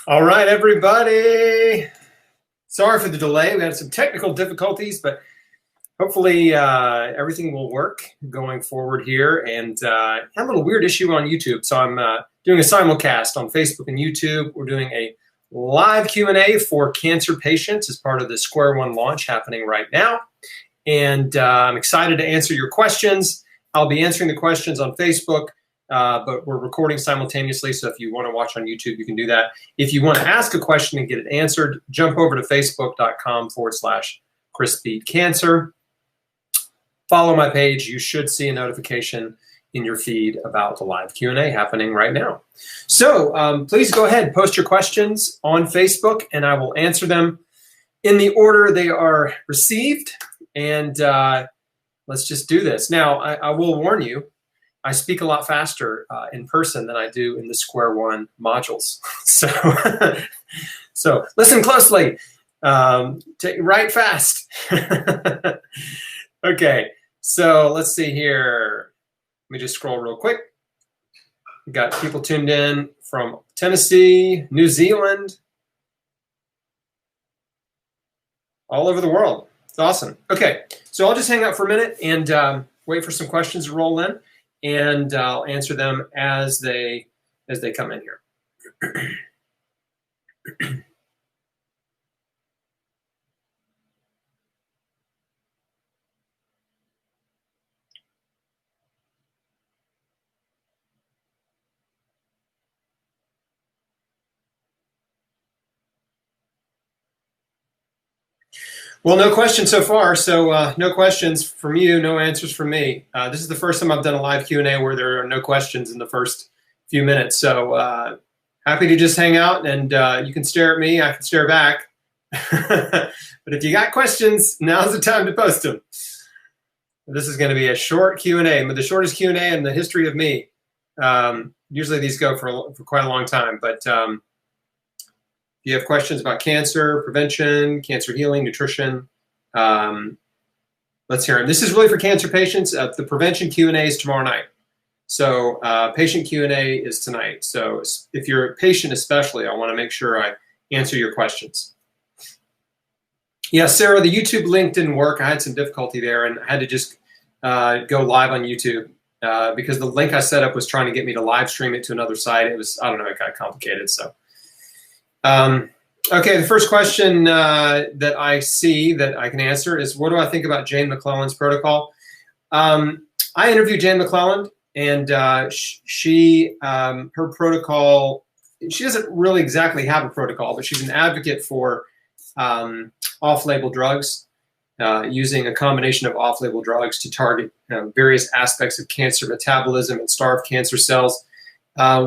All right, everybody. Sorry for the delay. We had some technical difficulties, but hopefully everything will work going forward here. And I had a little weird issue on YouTube, so I'm doing a simulcast on Facebook and YouTube. We're doing a live Q&A for cancer patients as part of the Square One launch happening right now. And I'm excited to answer your questions. I'll be answering the questions on Facebook. But we're recording simultaneously, so if you want to watch on YouTube, you can do that. If you want to ask a question and get it answered, jump over to facebook.com/chrisbeatcancer. Follow my page. You should see a notification in your feed about the live Q&A happening right now. So please go ahead, post your questions on Facebook, and I will answer them in the order they are received. And let's just do this. Now, I will warn you, I speak a lot faster in person than I do in the Square One modules. So listen closely. Write fast. Okay, so let's see here. Let me just scroll real quick. We've got people tuned in from Tennessee, New Zealand, all over the world. It's awesome. Okay, so I'll just hang out for a minute and wait for some questions to roll in. And I'll answer them as they come in here. Well, no questions so far, so no questions from you, no answers from me. This is the first time I've done a live Q&A where there are no questions in the first few minutes, so happy to just hang out, and you can stare at me, I can stare back. But if you got questions, now's the time to post them. This is going to be a short Q&A, but the shortest Q&A in the history of me. Usually these go for quite a long time, but if you have questions about cancer, prevention, cancer healing, nutrition, let's hear them. This is really for cancer patients. The prevention Q&A is tomorrow night. So patient Q&A is tonight. So if you're a patient especially, I want to make sure I answer your questions. Yeah, Sarah, the YouTube link didn't work. I had some difficulty there, and I had to just go live on YouTube because the link I set up was trying to get me to live stream it to another site. It was, I don't know, it got complicated, so. Okay, the first question that I see that I can answer is, what do I think about Jane McLelland's protocol? I interviewed Jane McLelland, and her protocol, she doesn't really exactly have a protocol, but she's an advocate for off-label drugs, using a combination of off-label drugs to target various aspects of cancer metabolism and starve cancer cells.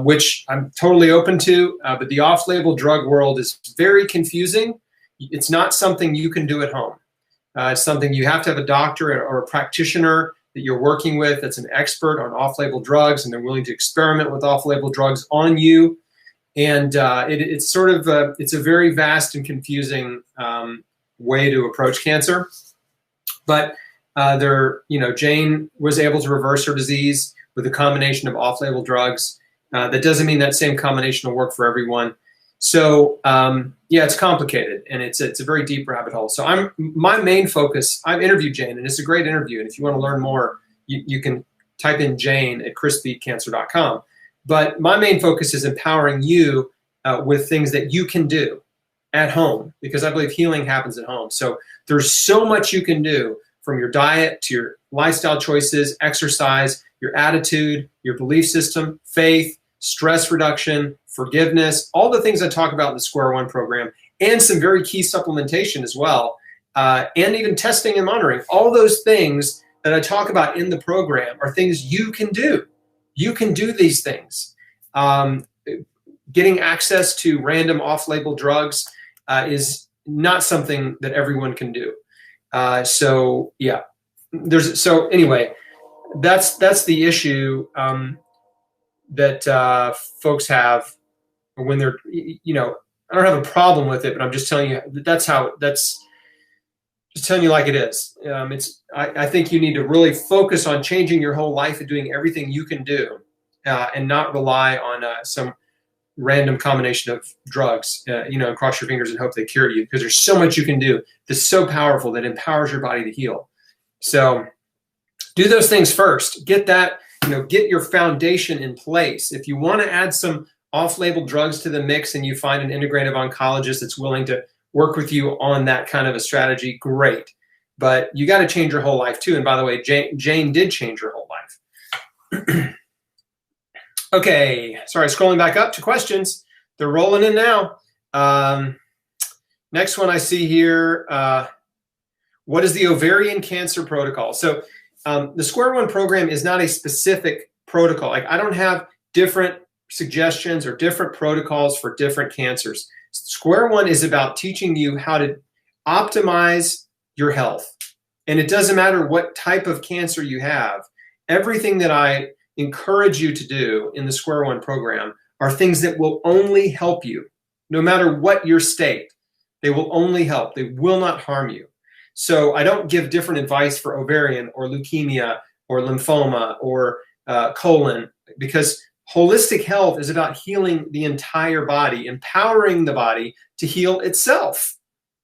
Which I'm totally open to, but the off-label drug world is very confusing. It's not something you can do at home. It's something you have to have a doctor or a practitioner that you're working with that's an expert on off-label drugs, and they're willing to experiment with off-label drugs on you. And it's sort of it's a very vast and confusing way to approach cancer. But Jane was able to reverse her disease with a combination of off-label drugs. That doesn't mean that same combination will work for everyone. So yeah, it's complicated, and it's a very deep rabbit hole. So my main focus, I've interviewed Jane, and it's a great interview. And if you want to learn more, you can type in Jane at chrisbeatcancer.com. But my main focus is empowering you with things that you can do at home, because I believe healing happens at home. So there's so much you can do, from your diet to your lifestyle choices, exercise, your attitude, your belief system, faith, stress reduction, forgiveness, all the things I talk about in the Square One program, and some very key supplementation as well, and even testing and monitoring. All those things that I talk about in the program are things you can do. You can do these things. Getting access to random off-label drugs is not something that everyone can do. So yeah, anyway, that's the issue that folks have when they're, I don't have a problem with it, but I'm just telling you that's just telling you like it is. I think you need to really focus on changing your whole life and doing everything you can do, and not rely on some random combination of drugs, and cross your fingers and hope they cure you, because there's so much you can do that's so powerful that empowers your body to heal. So do those things first. Get that, get your foundation in place. If you want to add some off-label drugs to the mix and you find an integrative oncologist that's willing to work with you on that kind of a strategy, great. But you got to change your whole life too. And by the way, Jane did change her whole life. Okay, sorry, scrolling back up to questions. They're rolling in now. Next one I see here, what is the ovarian cancer protocol? So the Square One program is not a specific protocol. Like, I don't have different suggestions or different protocols for different cancers. Square One is about teaching you how to optimize your health. And it doesn't matter what type of cancer you have. Everything that I encourage you to do in the Square One program are things that will only help you, no matter what your state. They will only help. They will not harm you. So I don't give different advice for ovarian or leukemia or lymphoma or colon, because holistic health is about healing the entire body, empowering the body to heal itself,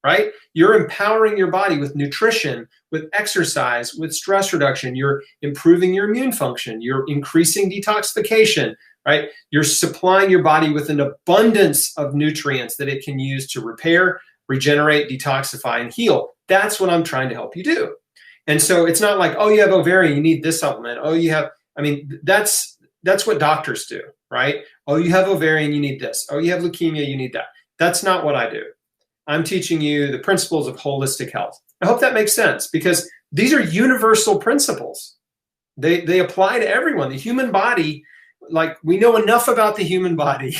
right? You're empowering your body with nutrition, with exercise, with stress reduction. You're improving your immune function. You're increasing detoxification, right? You're supplying your body with an abundance of nutrients that it can use to repair, regenerate, detoxify, and heal. That's what I'm trying to help you do. And so it's not like, oh, you have ovarian, you need this supplement. Oh, you have, that's what doctors do, right? Oh, you have ovarian, you need this. Oh, you have leukemia, you need that. That's not what I do. I'm teaching you the principles of holistic health. I hope that makes sense, because these are universal principles. They apply to everyone. The human body, like, we know enough about the human body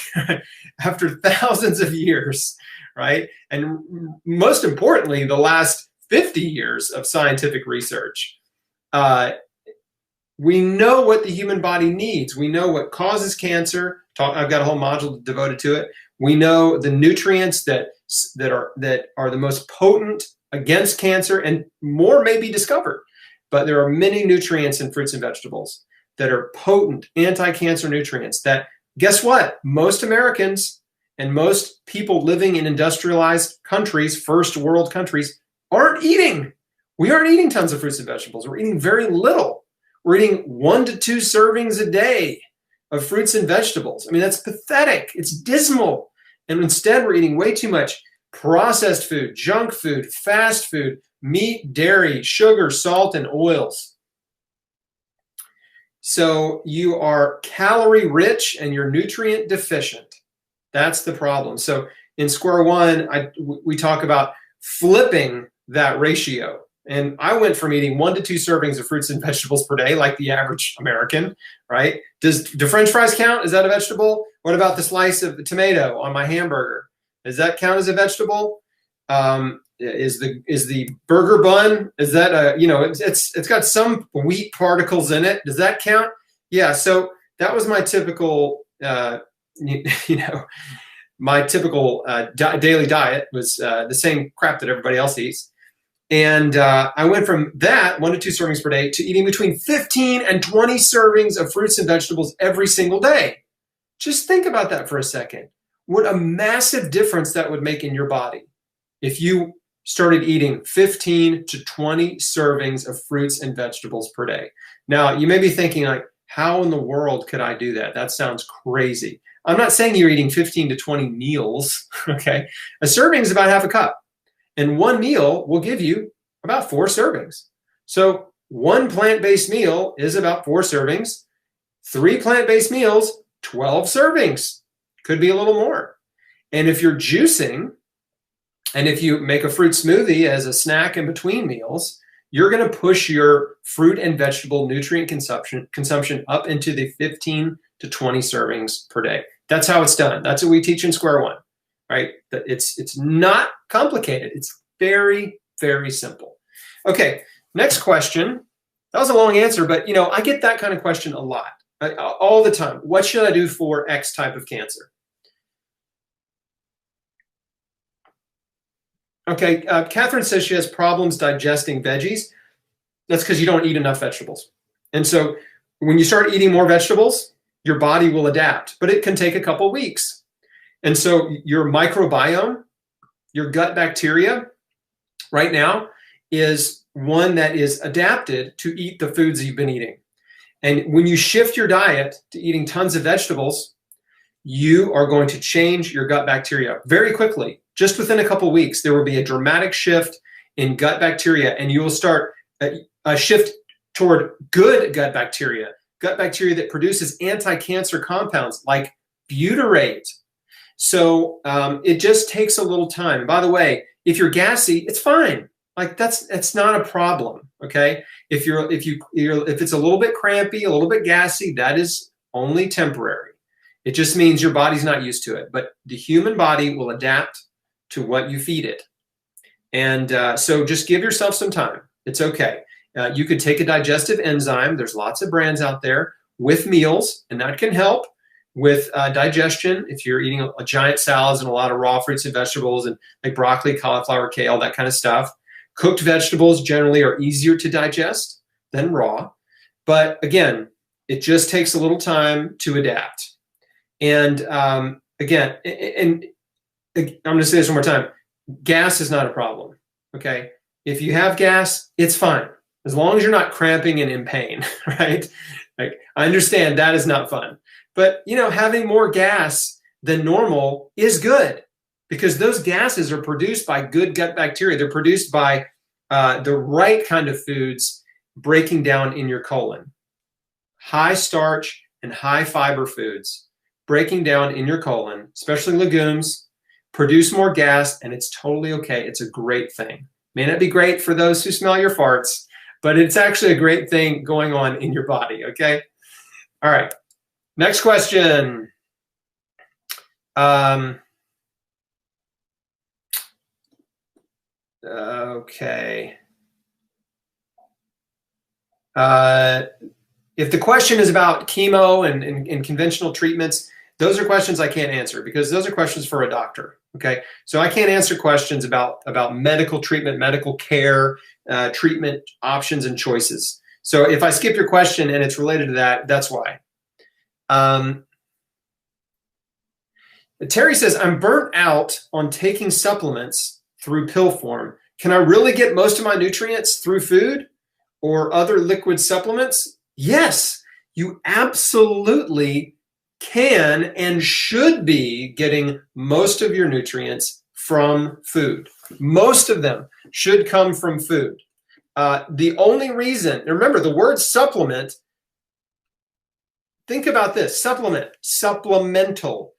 after thousands of years, right? And most importantly, the last 50 years of scientific research. We know what the human body needs. We know what causes cancer. I've got a whole module devoted to it. We know the nutrients that are the most potent against cancer, and more may be discovered. But there are many nutrients in fruits and vegetables that are potent anti-cancer nutrients that, guess what? Most Americans and most people living in industrialized countries, first world countries, aren't eating. We aren't eating tons of fruits and vegetables. We're eating very little. We're eating 1 to 2 servings a day of fruits and vegetables. That's pathetic. It's dismal. And instead, we're eating way too much processed food, junk food, fast food, meat, dairy, sugar, salt, and oils. So you are calorie rich and you're nutrient deficient. That's the problem. So in Square One, we talk about flipping that ratio. And I went from eating 1 to 2 servings of fruits and vegetables per day, like the average American, right? Do French fries count? Is that a vegetable? What about the slice of the tomato on my hamburger? Does that count as a vegetable? Is the burger bun? Is that it's got some wheat particles in it? Does that count? Yeah. So that was my typical, my typical daily diet was the same crap that everybody else eats. And I went from that 1 to 2 servings per day to eating between 15 and 20 servings of fruits and vegetables every single day. Just think about that for a second. What a massive difference that would make in your body if you started eating 15 to 20 servings of fruits and vegetables per day. Now, you may be thinking, like, how in the world could I do that? That sounds crazy. I'm not saying you're eating 15 to 20 meals, okay? A serving is about half a cup. And one meal will give you about 4 servings. So 1 plant-based meal is about 4 servings. 3 plant-based meals, 12 servings. Could be a little more. And if you're juicing, and if you make a fruit smoothie as a snack in between meals, you're going to push your fruit and vegetable nutrient consumption up into the 15 to 20 servings per day. That's how it's done. That's what we teach in Square One. Right? It's not complicated. It's very, very simple. Okay, next question. That was a long answer, but I get that kind of question a lot, all the time. What should I do for X type of cancer? Okay, Catherine says she has problems digesting veggies. That's because you don't eat enough vegetables. And so when you start eating more vegetables, your body will adapt, but it can take a couple weeks. And so your microbiome, your gut bacteria right now is one that is adapted to eat the foods that you've been eating. And when you shift your diet to eating tons of vegetables, you are going to change your gut bacteria very quickly. Just within a couple weeks, there will be a dramatic shift in gut bacteria, and you will start a shift toward good gut bacteria that produces anti-cancer compounds like butyrate. So it just takes a little time. And by the way, if you're gassy, it's fine. Like that's not a problem. Okay. If it's a little bit crampy, a little bit gassy, that is only temporary. It just means your body's not used to it. But the human body will adapt to what you feed it. And so just give yourself some time. It's okay. You could take a digestive enzyme. There's lots of brands out there with meals, and that can help with digestion. If you're eating a giant salads and a lot of raw fruits and vegetables and like broccoli, cauliflower, kale, that kind of stuff. Cooked vegetables generally are easier to digest than raw. But again, it just takes a little time to adapt. And again, and I'm going to say this one more time. Gas is not a problem, okay? If you have gas, it's fine. As long as you're not cramping and in pain, right? Like, I understand that is not fun. But, you know, having more gas than normal is good because those gases are produced by good gut bacteria. They're produced by the right kind of foods breaking down in your colon. High starch and high fiber foods breaking down in your colon, especially legumes, produce more gas, and it's totally okay. It's a great thing. May not be great for those who smell your farts, but it's actually a great thing going on in your body, okay? All right, next question. Okay. If the question is about chemo and conventional treatments, those are questions I can't answer because those are questions for a doctor, okay? So I can't answer questions about medical treatment, medical care, treatment options and choices. So if I skip your question and it's related to that, that's why. Terry says, I'm burnt out on taking supplements through pill form. Can I really get most of my nutrients through food or other liquid supplements? Yes, you absolutely can and should be getting most of your nutrients from food. Most of them should come from food. The only reason, remember the word supplement, think about this, supplement, supplemental.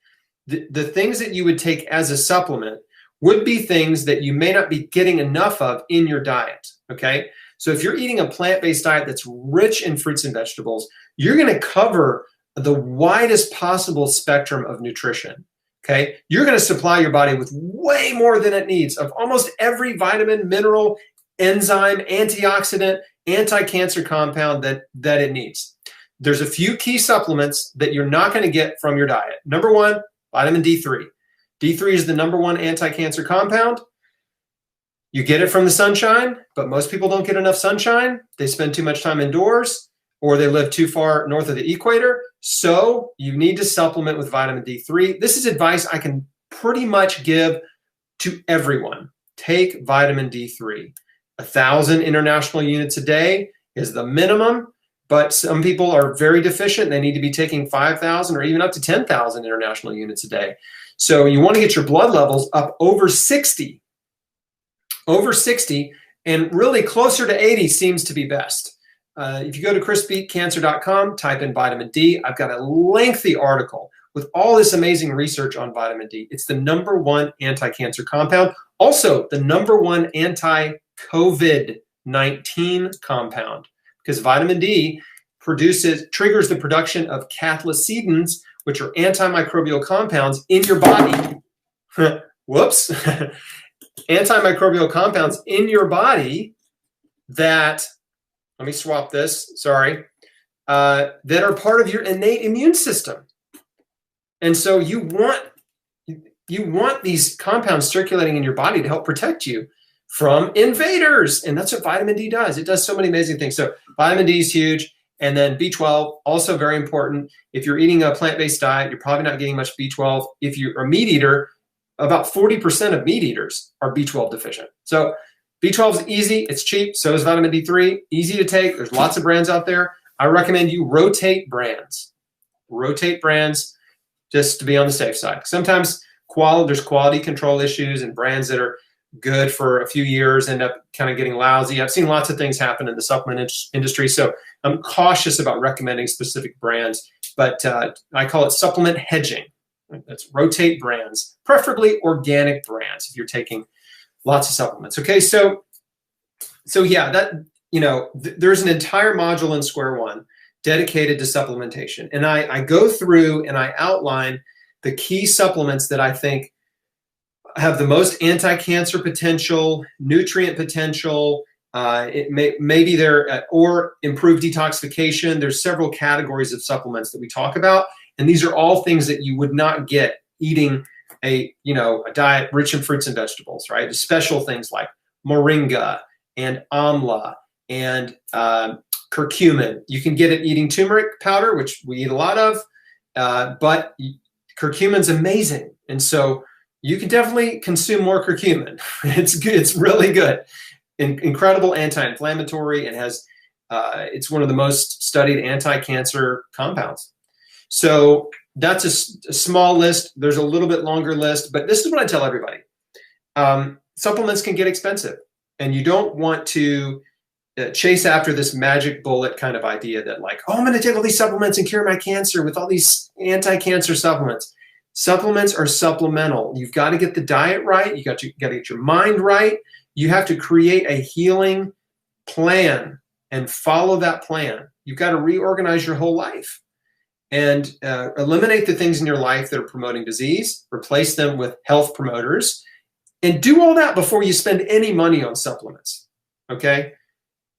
The things that you would take as a supplement would be things that you may not be getting enough of in your diet, okay? So if you're eating a plant-based diet that's rich in fruits and vegetables, you're gonna cover the widest possible spectrum of nutrition, okay? You're gonna supply your body with way more than it needs of almost every vitamin, mineral, enzyme, antioxidant, anti-cancer compound that it needs. There's a few key supplements that you're not gonna get from your diet. Number one, vitamin D3. D3 is the number one anti-cancer compound. You get it from the sunshine, but most people don't get enough sunshine. They spend too much time indoors, or they live too far north of the equator. So you need to supplement with vitamin D3. This is advice I can pretty much give to everyone. Take vitamin D3. 1,000 international units a day is the minimum, but some people are very deficient. They need to be taking 5,000 or even up to 10,000 international units a day. So you want to get your blood levels up over 60. Over 60, and really closer to 80 seems to be best. If you go to chrisbeatcancer.com, type in vitamin D, I've got a lengthy article with all this amazing research on vitamin D. It's the number one anti-cancer compound. Also, the number one anti-COVID-19 compound, because vitamin D triggers the production of cathelicidins, which are antimicrobial compounds in your body. Whoops. Antimicrobial compounds in your body that, let me swap this, sorry, that are part of your innate immune system. And so you want these compounds circulating in your body to help protect you from invaders. And that's what vitamin D does. It does so many amazing things. So vitamin D is huge. And then B12, also very important. If you're eating a plant-based diet, you're probably not getting much B12. If you're a meat eater, about 40% of meat eaters are B12 deficient. So B12 is easy, it's cheap, so is vitamin D3, easy to take. There's lots of brands out there. I recommend you rotate brands. Rotate brands just to be on the safe side. Sometimes there's quality control issues, and brands that are good for a few years end up kind of getting lousy. I've seen lots of things happen in the supplement industry, so I'm cautious about recommending specific brands, but I call it supplement hedging. That's rotate brands, preferably organic brands if you're taking lots of supplements. Okay, so yeah, that there's an entire module in Square One dedicated to supplementation, and I go through and I outline the key supplements that I think have the most anti-cancer potential, nutrient potential. Maybe they're or improved detoxification. There's several categories of supplements that we talk about, and these are all things that you would not get eating a diet rich in fruits and vegetables, right? Special things like moringa and amla and curcumin. You can get it eating turmeric powder, which we eat a lot of, but curcumin's amazing, and so you can definitely consume more curcumin. It's good. It's really good. Incredible anti-inflammatory, and has it's one of the most studied anti-cancer compounds. So that's a small list. There's a little bit longer list, but this is what I tell everybody. Supplements can get expensive, and you don't want to chase after this magic bullet kind of idea that like, oh, I'm going to take all these supplements and cure my cancer with all these anti-cancer supplements. Supplements are supplemental. You've got to get the diet right. You got to get your mind right. You have to create a healing plan and follow that plan. You've got to reorganize your whole life and eliminate the things in your life that are promoting disease, replace them with health promoters, and do all that before you spend any money on supplements, okay?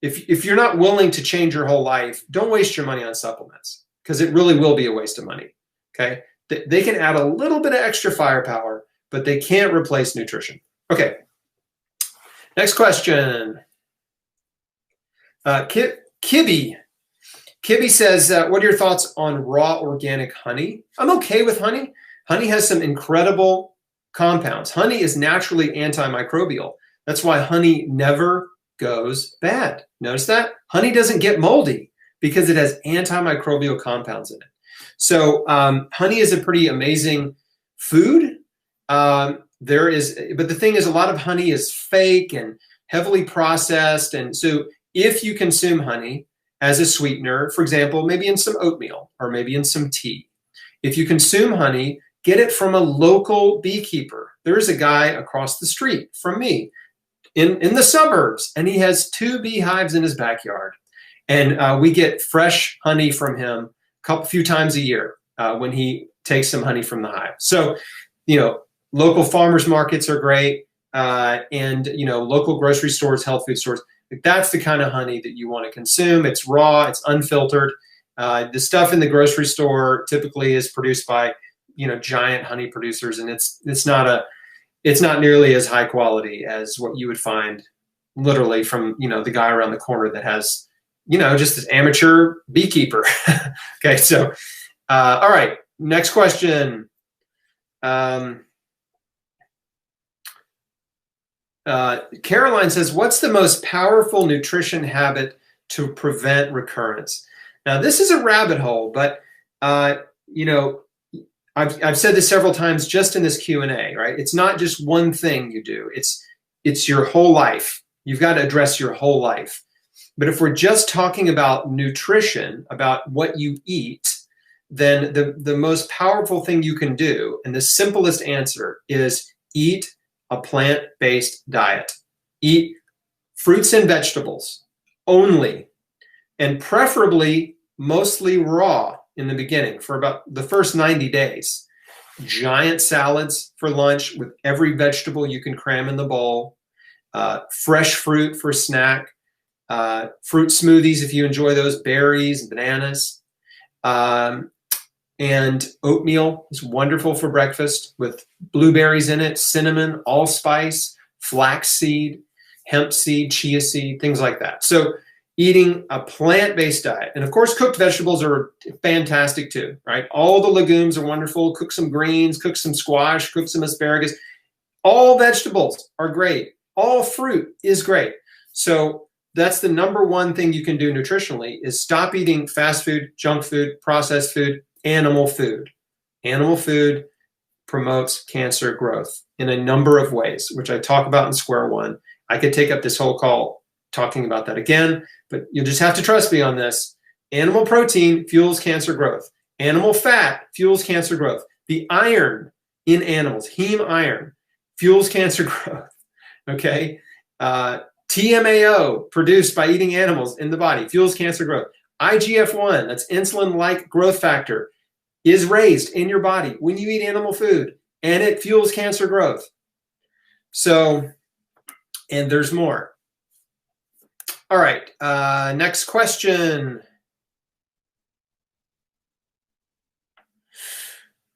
If you're not willing to change your whole life, don't waste your money on supplements, because it really will be a waste of money, okay? They can add a little bit of extra firepower, but they can't replace nutrition. Okay, next question. Kibby says, what are your thoughts on raw organic honey? I'm okay with honey. Honey has some incredible compounds. Honey is naturally antimicrobial. That's why honey never goes bad. Notice that? Honey doesn't get moldy because it has antimicrobial compounds in it. So honey is a pretty amazing food. But the thing is, a lot of honey is fake and heavily processed. And so if you consume honey as a sweetener, for example, maybe in some oatmeal or maybe in some tea, if you consume honey, get it from a local beekeeper. There is a guy across the street from me in the suburbs, and he has 2 beehives in his backyard. And we get fresh honey from him a few times a year when he takes some honey from the hive. So, local farmers markets are great, and local grocery stores, health food stores. That's the kind of honey that you want to consume. It's raw, it's unfiltered. The stuff in the grocery store typically is produced by giant honey producers, and it's not nearly as high quality as what you would find literally from the guy around the corner that has just this amateur beekeeper. Okay, so all right, next question. Caroline says, what's the most powerful nutrition habit to prevent recurrence? Now, this is a rabbit hole, but I've said this several times just in this Q&A, right? It's not just one thing you do. It's your whole life. You've got to address your whole life. But if we're just talking about nutrition, about what you eat, then the most powerful thing you can do, and the simplest answer, is eat a plant-based diet. Eat fruits and vegetables only, and preferably mostly raw in the beginning for about the first 90 days. Giant salads for lunch with every vegetable you can cram in the bowl. Fresh fruit for snack. Fruit smoothies if you enjoy those, berries, bananas. And oatmeal is wonderful for breakfast with blueberries in it, cinnamon, allspice, flaxseed, hemp seed, chia seed, things like that. So eating a plant-based diet. And of course, cooked vegetables are fantastic too, right? All the legumes are wonderful. Cook some greens, cook some squash, cook some asparagus. All vegetables are great. All fruit is great. So that's the number one thing you can do nutritionally is stop eating fast food, junk food, processed food, animal food. Animal food promotes cancer growth in a number of ways, which I talk about in square one. I could take up this whole call talking about that again, but you'll just have to trust me on this. Animal protein fuels cancer growth. Animal fat fuels cancer growth. The iron in animals, heme iron, fuels cancer growth. Okay? TMAO produced by eating animals in the body fuels cancer growth. IGF-1, that's insulin-like growth factor, is raised in your body when you eat animal food, and it fuels cancer growth. So, and there's more. All right, next question.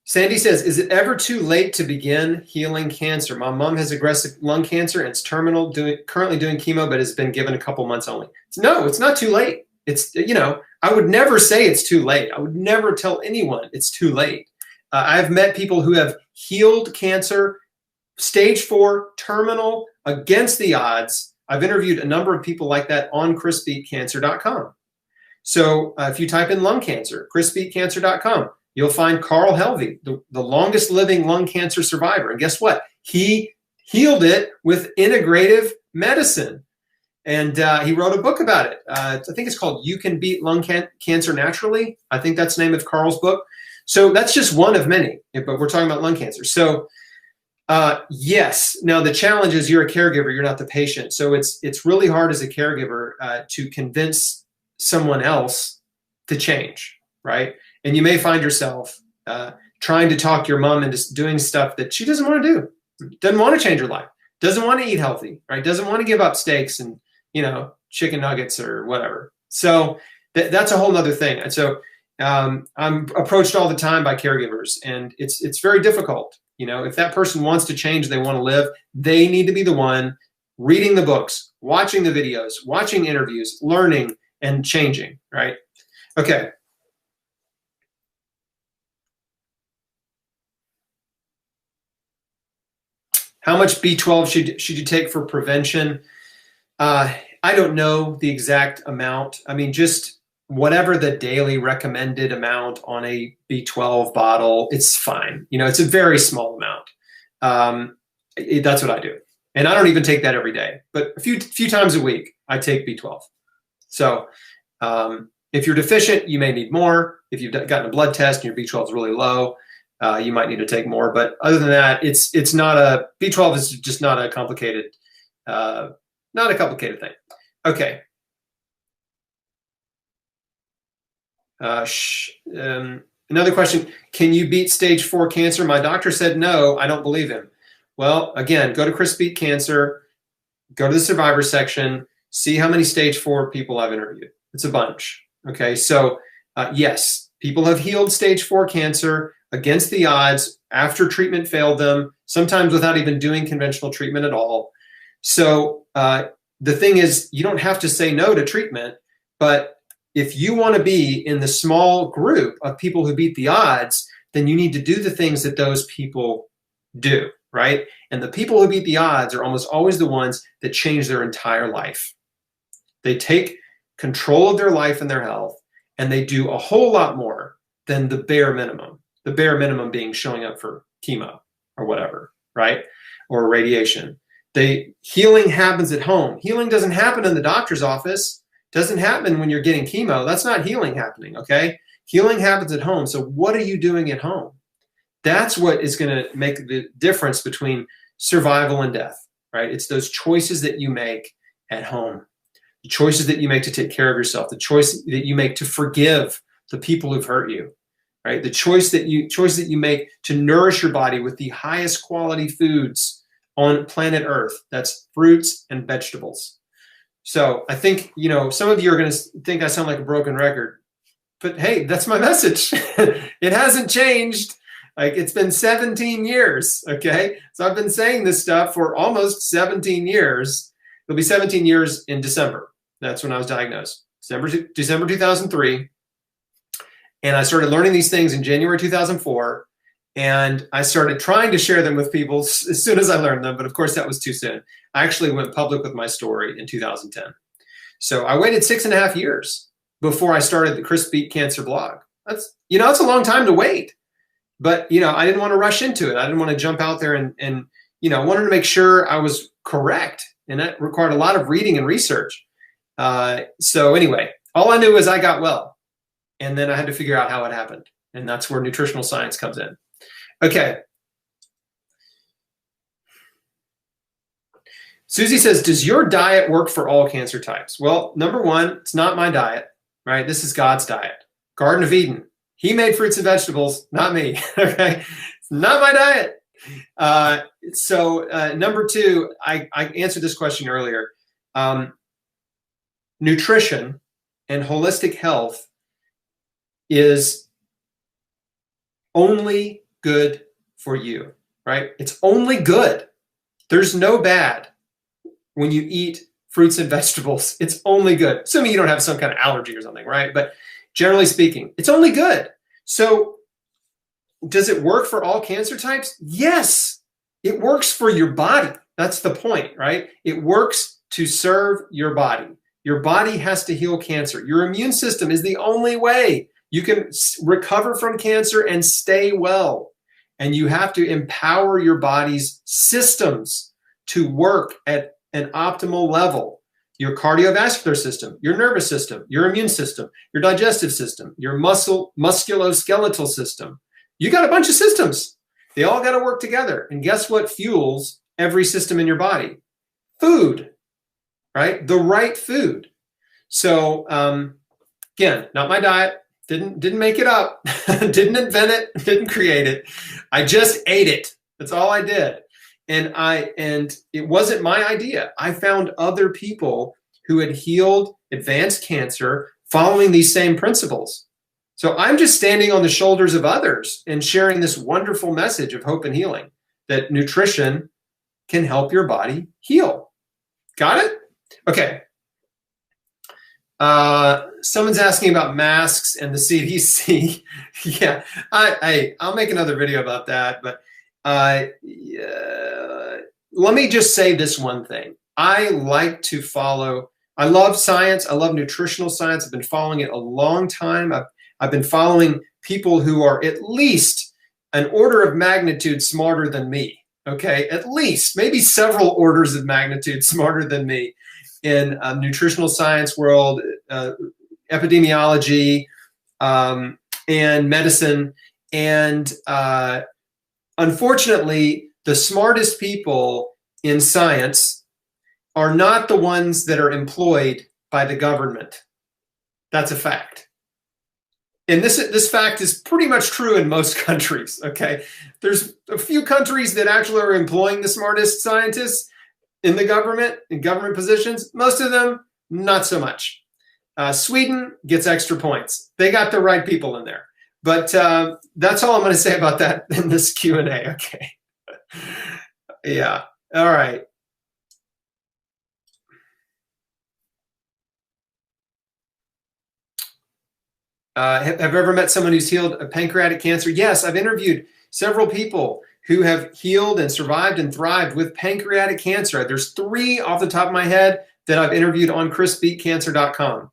Sandy says, is it ever too late to begin healing cancer? My mom has aggressive lung cancer and it's terminal, currently doing chemo, but has been given a couple months only. No, it's not too late. It's, you know, I would never say it's too late. I would never tell anyone it's too late. I've met people who have healed cancer, stage 4, terminal, against the odds. I've interviewed a number of people like that on chrisbeatcancer.com. So if you type in lung cancer, chrisbeatcancer.com, you'll find Carl Helvey, the longest living lung cancer survivor. And guess what? He healed it with integrative medicine. And he wrote a book about it. I think it's called You Can Beat Lung Cancer Naturally. I think that's the name of Carl's book. So that's just one of many, but we're talking about lung cancer. So yes, now the challenge is you're a caregiver, you're not the patient. So it's really hard as a caregiver to convince someone else to change, right? And you may find yourself trying to talk your mom into doing stuff that she doesn't want to do, doesn't want to change her life, doesn't want to eat healthy, right? Doesn't want to give up steaks and, you know, chicken nuggets or whatever. So that's a whole nother thing. And so I'm approached all the time by caregivers, and it's very difficult. You know, if that person wants to change, they want to live, they need to be the one reading the books, watching the videos, watching interviews, learning and changing, right? Okay. How much B12 should you take for prevention? I don't know the exact amount. I mean, just whatever the daily recommended amount on a B12 bottle, it's fine. You know, it's a very small amount. That's what I do. And I don't even take that every day, but a few times a week, I take B12. So if you're deficient, you may need more. If you've gotten a blood test and your B12 is really low, you might need to take more. But other than that, it's not a, B12 is just not a complicated thing. Okay. Another question, can you beat stage 4 cancer? My doctor said no, I don't believe him. Well, again, go to Chris Beat Cancer, go to the survivor section, see how many stage 4 people I've interviewed. It's a bunch. Okay, so yes, people have healed stage 4 cancer against the odds after treatment failed them, sometimes without even doing conventional treatment at all. So the thing is, you don't have to say no to treatment, but if you want to be in the small group of people who beat the odds, then you need to do the things that those people do, right? And the people who beat the odds are almost always the ones that change their entire life. They take control of their life and their health, and they do a whole lot more than the bare minimum. The bare minimum being showing up for chemo or whatever, right? Or radiation. Healing happens at home. Healing doesn't happen in the doctor's office. Doesn't happen when you're getting chemo. That's not healing happening, okay? Healing happens at home. So what are you doing at home? That's what is going to make the difference between survival and death, right? It's those choices that you make at home, the choices that you make to take care of yourself, the choice that you make to forgive the people who've hurt you, right? The choice that you make to nourish your body with the highest quality foods on planet Earth. That's fruits and vegetables. So I think, you know, some of you are going to think I sound like a broken record, but hey, that's my message. It hasn't changed. Like, it's been 17 years. Okay. So I've been saying this stuff for almost 17 years. It'll be 17 years in December. That's when I was diagnosed, December 2003. And I started learning these things in January 2004. And I started trying to share them with people as soon as I learned them. But of course, that was too soon. I actually went public with my story in 2010. So I waited 6.5 years before I started the Chris Beat Cancer blog. That's, it's a long time to wait. But, I didn't want to rush into it. I didn't want to jump out there and I wanted to make sure I was correct. And that required a lot of reading and research. So anyway, all I knew is I got well. And then I had to figure out how it happened. And that's where nutritional science comes in. Okay. Susie says, does your diet work for all cancer types? Well, number one, it's not my diet, right? This is God's diet. Garden of Eden. He made fruits and vegetables, not me, okay? It's not my diet. Number two, I answered this question earlier. Nutrition and holistic health is only good for you, right? It's only good. There's no bad when you eat fruits and vegetables. It's only good, assuming you don't have some kind of allergy or something, right? But generally speaking, it's only good. So does it work for all cancer types? Yes, it works for your body. That's the point, right? It works to serve your body. Your body has to heal cancer. Your immune system is the only way you can recover from cancer and stay well. And you have to empower your body's systems to work at an optimal level. Your cardiovascular system, your nervous system, your immune system, your digestive system, your musculoskeletal system. You got a bunch of systems. They all got to work together. And guess what fuels every system in your body? Food, right? The right food. So again, not my diet. Didn't make it up. Didn't invent it. Didn't create it. I just ate it. That's all I did. And it wasn't my idea. I found other people who had healed advanced cancer following these same principles. So I'm just standing on the shoulders of others and sharing this wonderful message of hope and healing, that nutrition can help your body heal. Got it? Okay. Someone's asking about masks and the CDC. Yeah, I'll make another video about that, but let me just say this one thing. I love science. I love nutritional science. I've been following it a long time. I've been following people who are at least an order of magnitude smarter than me. Okay, at least maybe several orders of magnitude smarter than me in nutritional science world, epidemiology, and medicine. And unfortunately, the smartest people in science are not the ones that are employed by the government. That's a fact. And this fact is pretty much true in most countries, okay? There's a few countries that actually are employing the smartest scientists in the government, in government positions. Most of them, not so much. Sweden gets extra points. They got the right people in there. But that's all I'm going to say about that in this Q&A, okay? Yeah, all right. Have you ever met someone who's healed a pancreatic cancer? Yes, I've interviewed several people who have healed and survived and thrived with pancreatic cancer. There's 3 off the top of my head that I've interviewed on chrisbeatcancer.com.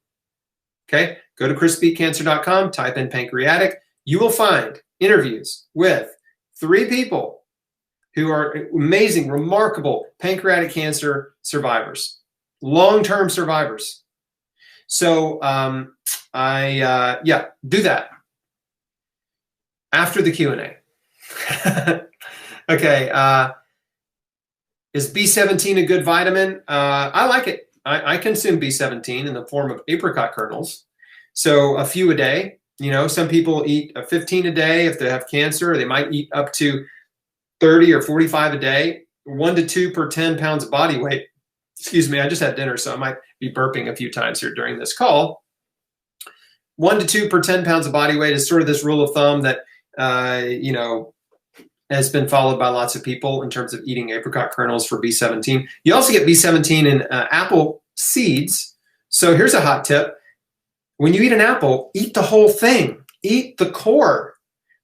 Okay, go to chrisbeatcancer.com, type in pancreatic. You will find interviews with 3 people who are amazing, remarkable pancreatic cancer survivors, long-term survivors. So yeah, do that after the Q&A. Okay, is B17 a good vitamin? I like it. I consume B17 in the form of apricot kernels. So a few a day. You know, some people eat 15 a day if they have cancer. They might eat up to 30 or 45 a day, 1 to 2 per 10 pounds of body weight. Excuse me, I just had dinner, so I might be burping a few times here during this call. 1 to 2 per 10 pounds of body weight is sort of this rule of thumb that, you know, has been followed by lots of people in terms of eating apricot kernels for B17. You also get B17 in apple seeds. So here's a hot tip. When you eat an apple, eat the whole thing. Eat the core.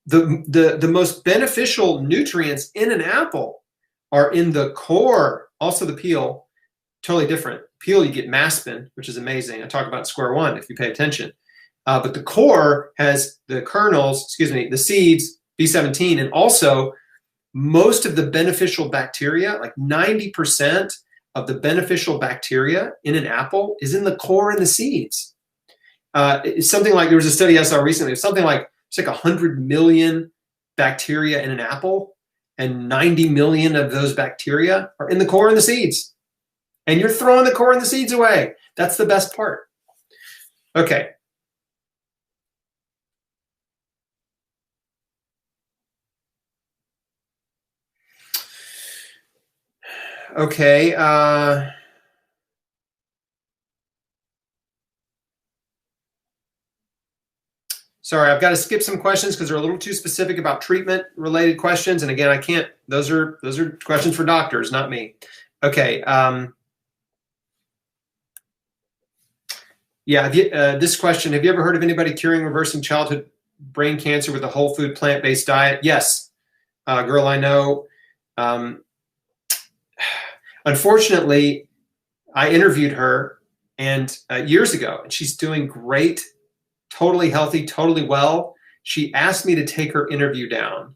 The most beneficial nutrients in an apple are in the core. Also the peel, totally different. Peel, you get maspin, which is amazing. I talk about square one if you pay attention. But the core has the kernels, the seeds, B17, and also most of the beneficial bacteria, like 90% of the beneficial bacteria in an apple is in the core and the seeds. It's something like, there was a study I saw recently, it's something like, it's like 100 million bacteria in an apple, and 90 million of those bacteria are in the core and the seeds. And you're throwing the core and the seeds away. That's the best part. Okay. Okay. Sorry, I've got to skip some questions because they're a little too specific about treatment-related questions. And again, I can't. Those are questions for doctors, not me. Okay. Yeah. This question: have you ever heard of anybody curing, reversing childhood brain cancer with a whole food, plant-based diet? Yes, girl, I know. Unfortunately, I interviewed her and years ago, and she's doing great. Totally healthy, totally well. She asked me to take her interview down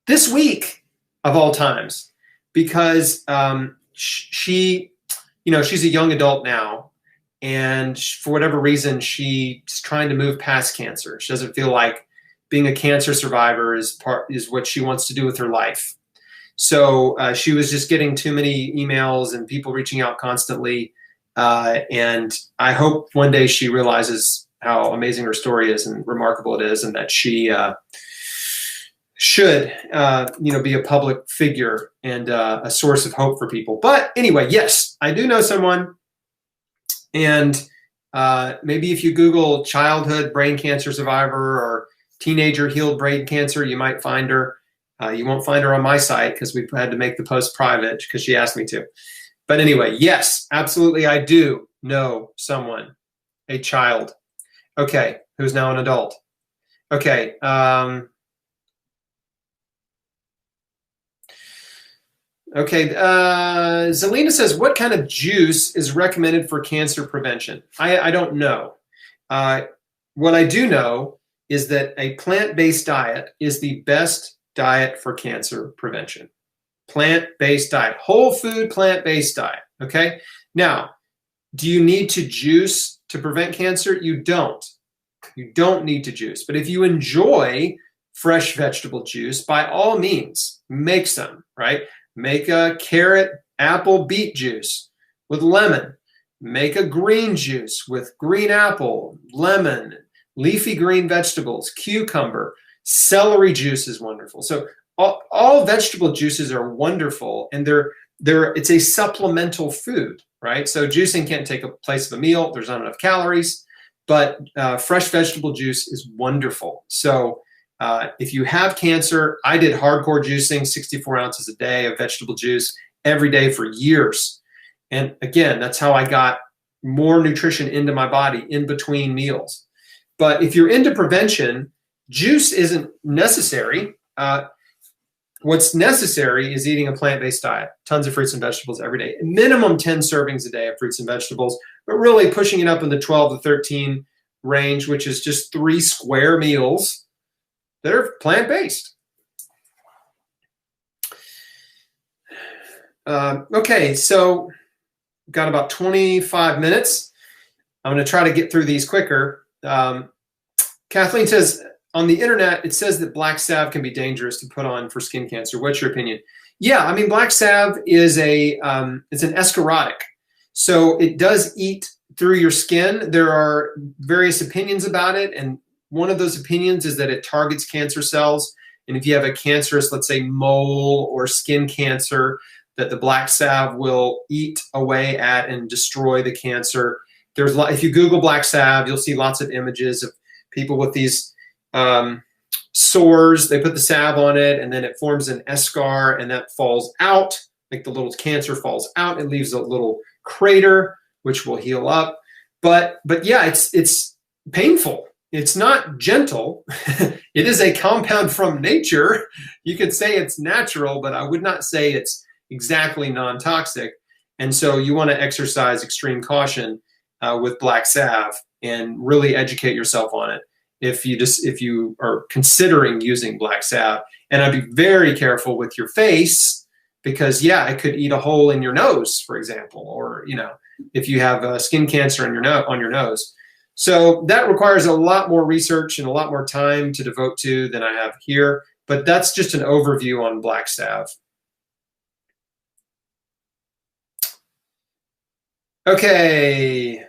this week of all times because she's a young adult now, and for whatever reason, she's trying to move past cancer. She doesn't feel like being a cancer survivor is what she wants to do with her life. So she was just getting too many emails and people reaching out constantly, and I hope one day she realizes how amazing her story is and remarkable it is, and that she should, be a public figure and a source of hope for people. But anyway, yes, I do know someone, and maybe if you Google childhood brain cancer survivor or teenager healed brain cancer, you might find her. You won't find her on my site because we had to make the post private because she asked me to. But anyway, yes, absolutely, I do know someone, a child. Okay, who's now an adult. Okay. Okay, Zelina says, what kind of juice is recommended for cancer prevention? I don't know. What I do know is that a plant-based diet is the best diet for cancer prevention. Plant-based diet, whole food plant-based diet, okay? Now, do you need to juice to prevent cancer? You don't. You don't need to juice. But if you enjoy fresh vegetable juice, by all means, make some, right? Make a carrot, apple, beet juice with lemon. Make a green juice with green apple, lemon, leafy green vegetables, cucumber. Celery juice is wonderful. So all vegetable juices are wonderful, and it's a supplemental food, right? So juicing can't take a place of a meal. There's not enough calories, but fresh vegetable juice is wonderful. So if you have cancer, I did hardcore juicing, 64 ounces a day of vegetable juice every day for years. And again, that's how I got more nutrition into my body in between meals. But if you're into prevention, juice isn't necessary. What's necessary is eating a plant-based diet, tons of fruits and vegetables every day, minimum 10 servings a day of fruits and vegetables, but really pushing it up in the 12 to 13 range, which is just 3 square meals that are plant-based. Okay, so got about 25 minutes. I'm going to try to get through these quicker. Kathleen says, on the internet, it says that black salve can be dangerous to put on for skin cancer. What's your opinion? Yeah, I mean, black salve is it's an escharotic. So it does eat through your skin. There are various opinions about it. And one of those opinions is that it targets cancer cells. And if you have a cancerous, let's say, mole or skin cancer, that the black salve will eat away at and destroy the cancer. If you Google black salve, you'll see lots of images of people with these sores. They put the salve on it, and then it forms an eschar, and that falls out, like the little cancer falls out and leaves a little crater, which will heal up. but yeah, it's painful. It's not gentle. It is a compound from nature. You could say it's natural, but I would not say it's exactly non-toxic. And so you want to exercise extreme caution with black salve and really educate yourself on it if you are considering using black salve. And I'd be very careful with your face, because yeah, it could eat a hole in your nose, for example, or if you have skin cancer on your nose. So that requires a lot more research and a lot more time to devote to than I have here, but that's just an overview on black salve. Okay.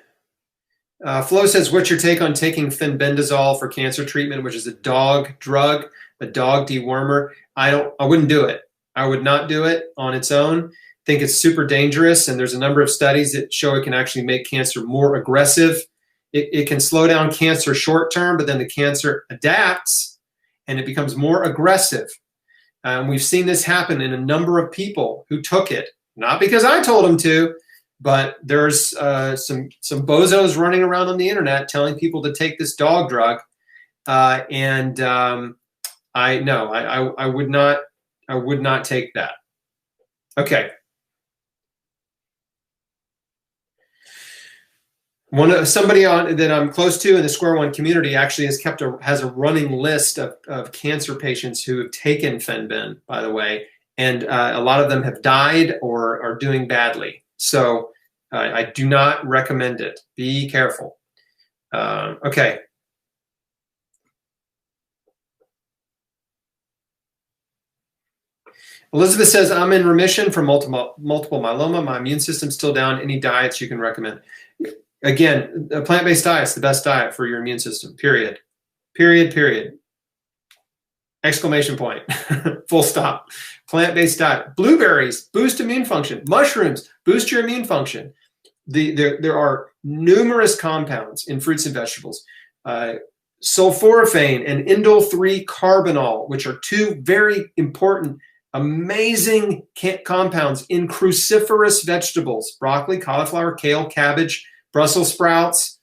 Flo says, what's your take on taking Fenbendazole for cancer treatment, which is a dog drug, a dog dewormer? I wouldn't do it. I would not do it on its own. I think it's super dangerous, and there's a number of studies that show it can actually make cancer more aggressive. It can slow down cancer short term, but then the cancer adapts and it becomes more aggressive. We've seen this happen in a number of people who took it, not because I told them to, but there's some bozos running around on the internet telling people to take this dog drug, I would not take that. Okay. Somebody that I'm close to in the Square One community actually has a running list of cancer patients who have taken Fenben, by the way, and a lot of them have died or are doing badly. So I do not recommend it. Be careful. Okay. Elizabeth says, I'm in remission from multiple myeloma. My immune system's still down. Any diets you can recommend? Again, a plant-based diet is the best diet for your immune system, period. Period. Exclamation point. Full stop. Plant-based diet. Blueberries boost immune function. Mushrooms boost your immune function. There are numerous compounds in fruits and vegetables. Sulforaphane and indole-3 carbinol, which are two very important, amazing compounds in cruciferous vegetables: broccoli, cauliflower, kale, cabbage, Brussels sprouts,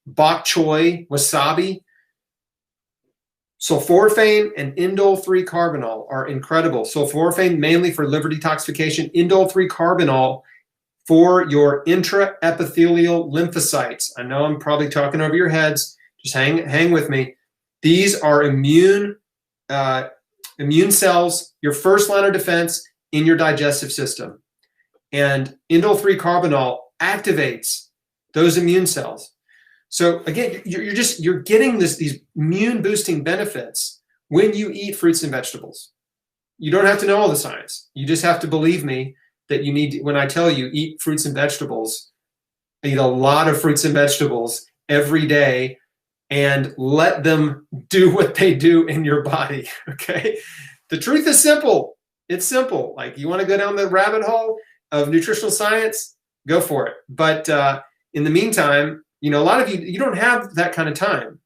bok choy, wasabi. Sulforaphane and indole-3 carbinol are incredible. Sulforaphane mainly for liver detoxification, indole-3 carbinol for your intraepithelial lymphocytes. I know I'm probably talking over your heads. Just hang with me. These are immune cells, your first line of defense in your digestive system. And indole-3 carbinol activates those immune cells. So again, you're getting these immune boosting benefits when you eat fruits and vegetables. You don't have to know all the science. You just have to believe me that you need, when I tell you eat fruits and vegetables, eat a lot of fruits and vegetables every day and let them do what they do in your body, okay? The truth is simple. It's simple. Like, you want to go down the rabbit hole of nutritional science, go for it. But in the meantime, a lot of you don't have that kind of time,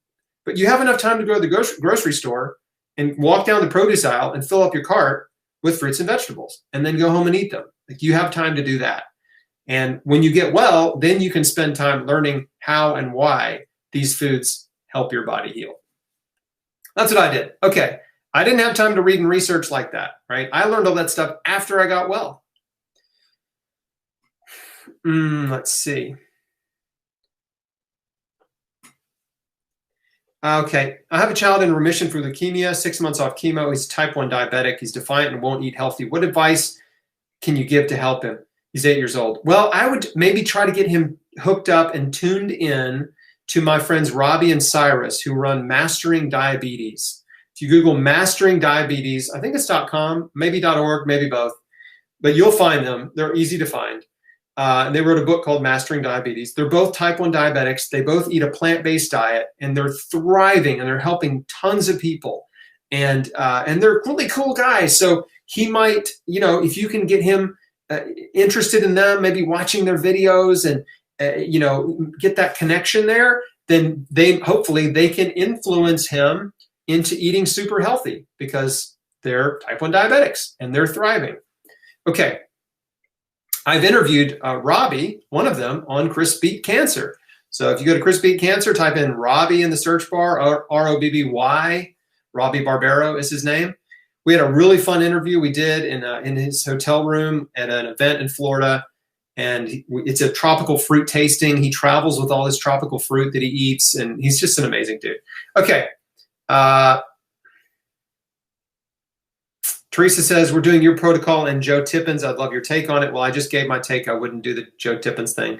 but you have enough time to go to the grocery store and walk down the produce aisle and fill up your cart with fruits and vegetables and then go home and eat them. Like, you have time to do that. And when you get well, then you can spend time learning how and why these foods help your body heal. That's what I did. Okay. I didn't have time to read and research like that, right? I learned all that stuff after I got well. Let's see. Okay, I have a child in remission for leukemia, 6 months off chemo. He's type 1 diabetic. He's defiant and won't eat healthy. What advice can you give to help him? He's 8 years old. Well, I would maybe try to get him hooked up and tuned in to my friends Robbie and Cyrus, who run Mastering Diabetes. If you Google Mastering Diabetes, I think it's .com, maybe .org, maybe both, but you'll find them. They're easy to find. They wrote a book called Mastering Diabetes. They're both type 1 diabetics. They both eat a plant-based diet, and they're thriving, and they're helping tons of people. And they're really cool guys. So he might, if you can get him interested in them, maybe watching their videos and, get that connection there, then hopefully they can influence him into eating super healthy because they're type 1 diabetics and they're thriving. Okay. I've interviewed Robbie, one of them, on Chris Beat Cancer. So if you go to Chris Beat Cancer, type in Robbie in the search bar, R-O-B-B-Y, Robbie Barbero is his name. We had a really fun interview we did in his hotel room at an event in Florida. And it's a tropical fruit tasting. He travels with all his tropical fruit that he eats, and he's just an amazing dude. Okay. Teresa says, we're doing your protocol and Joe Tippins. I'd love your take on it. Well, I just gave my take. I wouldn't do the Joe Tippins thing.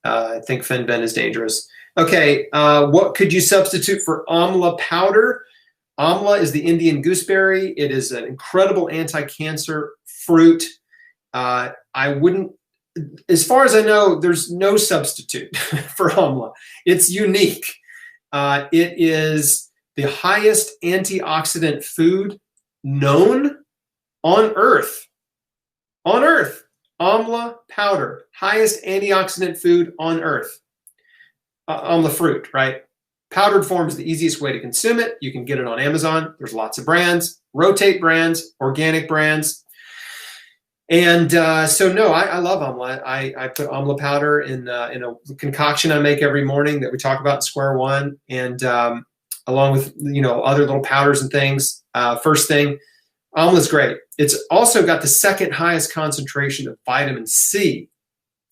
I think Fenbendazole is dangerous. Okay. What could you substitute for Amla powder? Amla is the Indian gooseberry. It is an incredible anti-cancer fruit. I wouldn't, as far as I know, there's no substitute for Amla. It's unique. It is the highest antioxidant food known on Earth. On Earth, Amla powder, highest antioxidant food on Earth. Amla fruit, right? Powdered form is the easiest way to consume it. You can get it on Amazon. There's lots of brands, rotate brands, organic brands. And so, no, I love Amla. I put Amla powder in a concoction I make every morning that we talk about in Square One, and along with other little powders and things. First thing, Amla is great. It's also got the second highest concentration of vitamin C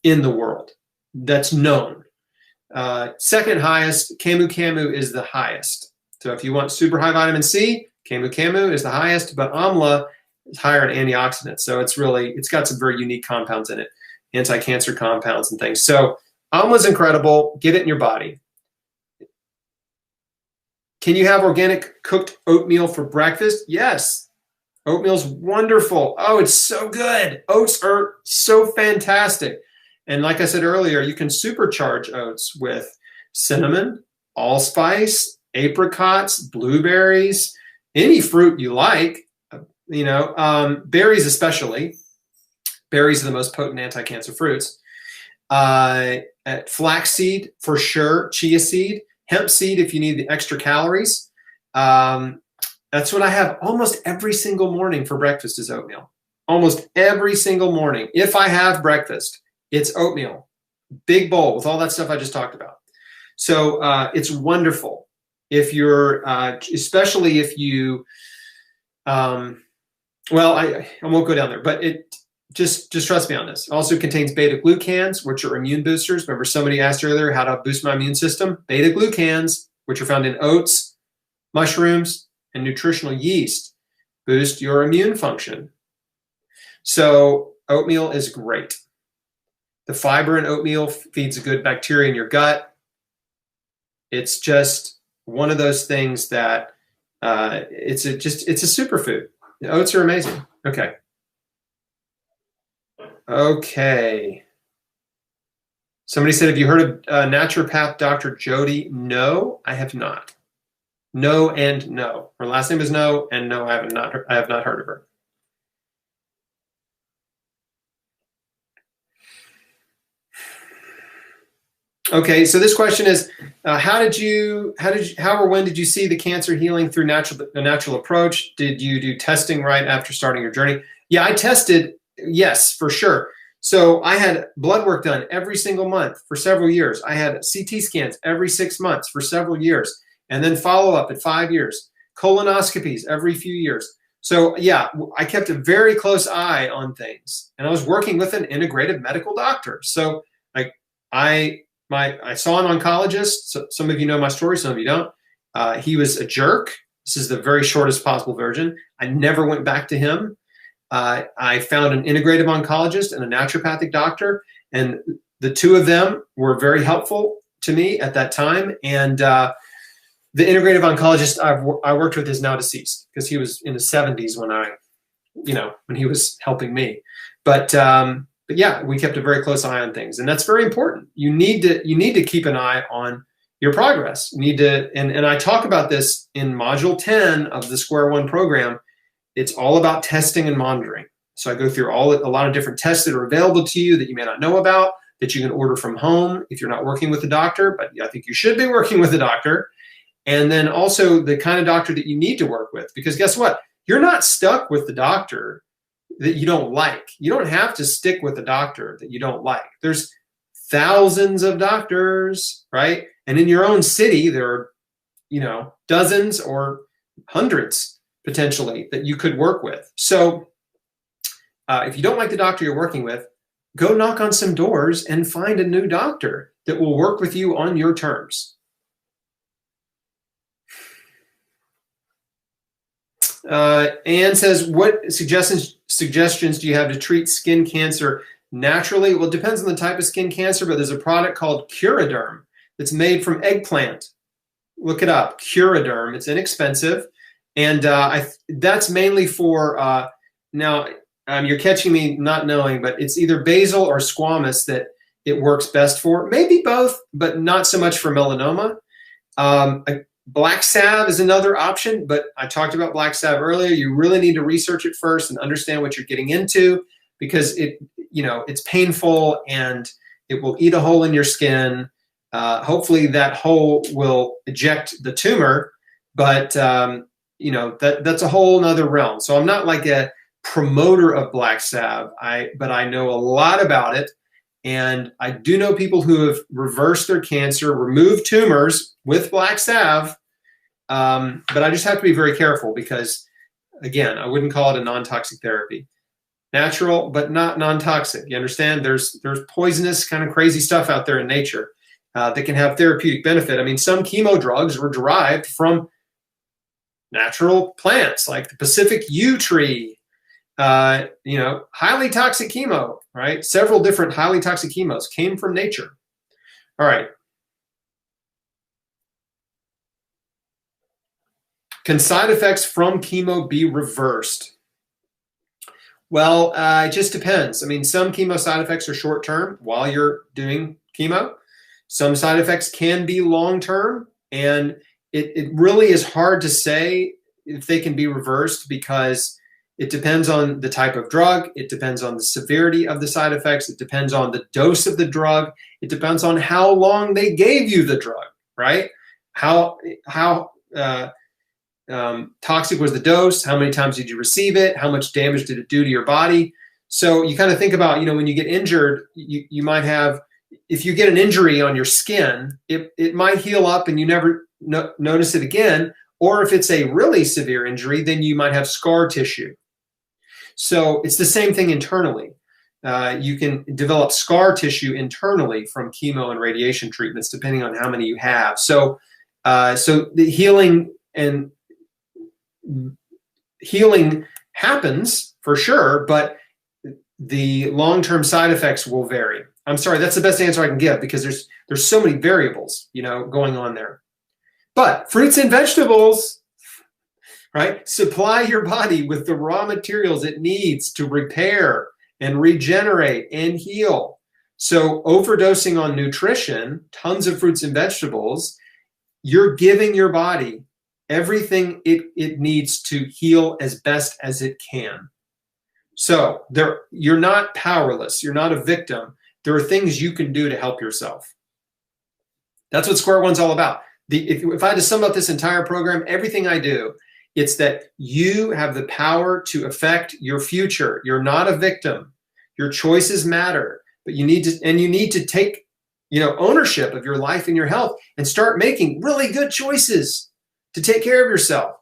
in the world that's known. Second highest, Camu is the highest. So if you want super high vitamin C, Camu is the highest, but Amla is higher in antioxidants. So it's got some very unique compounds in it, anti-cancer compounds and things. So Amla is incredible. Get it in your body. Can you have organic cooked oatmeal for breakfast? Yes. Oatmeal's wonderful. Oh, it's so good. Oats are so fantastic. And like I said earlier, you can supercharge oats with cinnamon, allspice, apricots, blueberries, any fruit you like, berries especially. Berries are the most potent anti-cancer fruits. Flaxseed for sure, chia seed, hemp seed if you need the extra calories. That's what I have almost every single morning for breakfast is oatmeal. Almost every single morning. If I have breakfast, it's oatmeal. Big bowl with all that stuff I just talked about. So it's wonderful. If you're, especially if you, I won't go down there, but it just trust me on this. It also contains beta-glucans, which are immune boosters. Remember somebody asked earlier how to boost my immune system? Beta-glucans, which are found in oats, mushrooms, and nutritional yeast, boost your immune function. So oatmeal is great. The fiber in oatmeal feeds a good bacteria in your gut. It's just one of those things that it's a superfood. The oats are amazing. Okay. Somebody said, have you heard of naturopath Dr. Jody? No, I have not. No and no. Her last name is No, and no, I have not heard of her. Okay, so this question is, how or when did you see the cancer healing through a natural approach? Did you do testing right after starting your journey? Yeah, I tested, yes, for sure. So I had blood work done every single month for several years. I had CT scans every 6 months for several years, and then follow-up at 5 years. Colonoscopies every few years. So yeah, I kept a very close eye on things, and I was working with an integrative medical doctor. So I saw an oncologist. So some of you know my story, some of you don't. He was a jerk. This is the very shortest possible version. I never went back to him. I found an integrative oncologist and a naturopathic doctor, and the two of them were very helpful to me at that time. And the integrative oncologist I worked with is now deceased because he was in his 70s when he was helping me. But yeah, we kept a very close eye on things, and that's very important. You need to keep an eye on your progress. You need to, and I talk about this in module 10 of the Square One program. It's all about testing and monitoring. So I go through a lot of different tests that are available to you that you may not know about, that you can order from home if you're not working with a doctor, but I think you should be working with a doctor. And then also the kind of doctor that you need to work with, because guess what? You're not stuck with the doctor that you don't like. You don't have to stick with the doctor that you don't like. There's thousands of doctors, right? And in your own city, there are, dozens or hundreds potentially that you could work with. So if you don't like the doctor you're working with, go knock on some doors and find a new doctor that will work with you on your terms. Anne says, what suggestions do you have to treat skin cancer naturally? Well, it depends on the type of skin cancer, but there's a product called Curaderm that's made from eggplant. Look it up, Curaderm. It's inexpensive. And that's mainly for, now you're catching me not knowing, but it's either basil or squamous that it works best for. Maybe both, but not so much for melanoma. Black salve is another option, but I talked about black salve earlier. You really need to research it first and understand what you're getting into, because it's painful and it will eat a hole in your skin. Hopefully that hole will eject the tumor, but that's a whole nother realm. So I'm not like a promoter of black salve, but I know a lot about it. And I do know people who have reversed their cancer, removed tumors with black salve. But I just have to be very careful because, again, I wouldn't call it a non-toxic therapy. Natural, but not non-toxic. You understand? There's poisonous, kind of crazy stuff out there in nature that can have therapeutic benefit. I mean, some chemo drugs were derived from natural plants, like the Pacific yew tree. Highly toxic chemo, right? Several different highly toxic chemos came from nature. All right. Can side effects from chemo be reversed? Well, it just depends. I mean, some chemo side effects are short-term while you're doing chemo. Some side effects can be long-term, and it really is hard to say if they can be reversed because it depends on the type of drug. It depends on the severity of the side effects. It depends on the dose of the drug. It depends on how long they gave you the drug, right? How toxic was the dose? How many times did you receive it? How much damage did it do to your body? So you kind of think about, when you get injured, you might have, if you get an injury on your skin, it might heal up and you never notice it again. Or if it's a really severe injury, then you might have scar tissue. So it's the same thing internally. You can develop scar tissue internally from chemo and radiation treatments, depending on how many you have. So the healing happens for sure, but the long-term side effects will vary. I'm sorry, that's the best answer I can give because there's so many variables, going on there. But fruits and vegetables, right? Supply your body with the raw materials it needs to repair and regenerate and heal. So overdosing on nutrition, tons of fruits and vegetables, you're giving your body everything it needs to heal as best as it can. So you're not powerless. You're not a victim. There are things you can do to help yourself. That's what Square One's all about. If I had to sum up this entire program, everything I do, it's that you have the power to affect your future. You're not a victim. Your choices matter, but you need to take, ownership of your life and your health and start making really good choices to take care of yourself.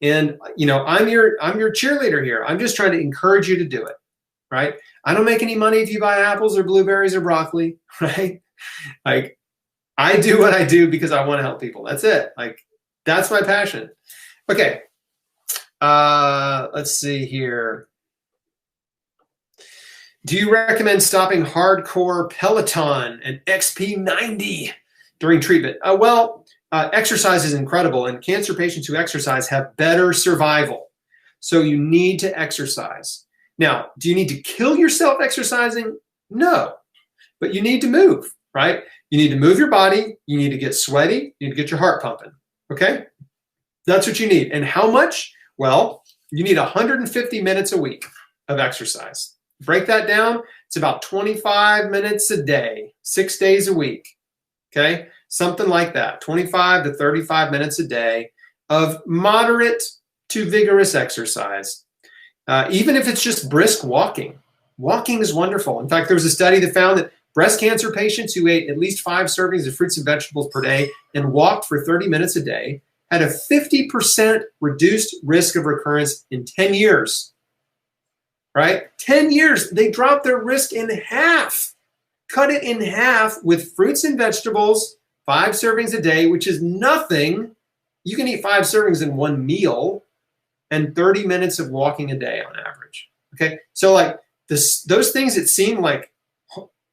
And, I'm your cheerleader here. I'm just trying to encourage you to do it, right? I don't make any money if you buy apples or blueberries or broccoli, right? Like, I do what I do because I want to help people. That's it. Like, that's my passion. Okay. Let's see here. Do you recommend stopping hardcore Peloton and XP90 during treatment? Exercise is incredible, and cancer patients who exercise have better survival. So you need to exercise. Now, do you need to kill yourself exercising? No, but you need to move, right? You need to move your body. You need to get sweaty. You need to get your heart pumping, okay? That's what you need. And how much? Well, you need 150 minutes a week of exercise. Break that down. It's about 25 minutes a day, 6 days a week, okay? Something like that, 25 to 35 minutes a day of moderate to vigorous exercise. Even if it's just brisk walking. Walking is wonderful. In fact, there was a study that found that Breast cancer patients who ate at least 5 servings of fruits and vegetables per day and walked for 30 minutes a day had a 50% reduced risk of recurrence in 10 years, right? 10 years, they dropped their risk in half. Cut it in half with fruits and vegetables, 5 servings a day, which is nothing. You can eat 5 servings in one meal, and 30 minutes of walking a day on average. Okay, so like those things that seem like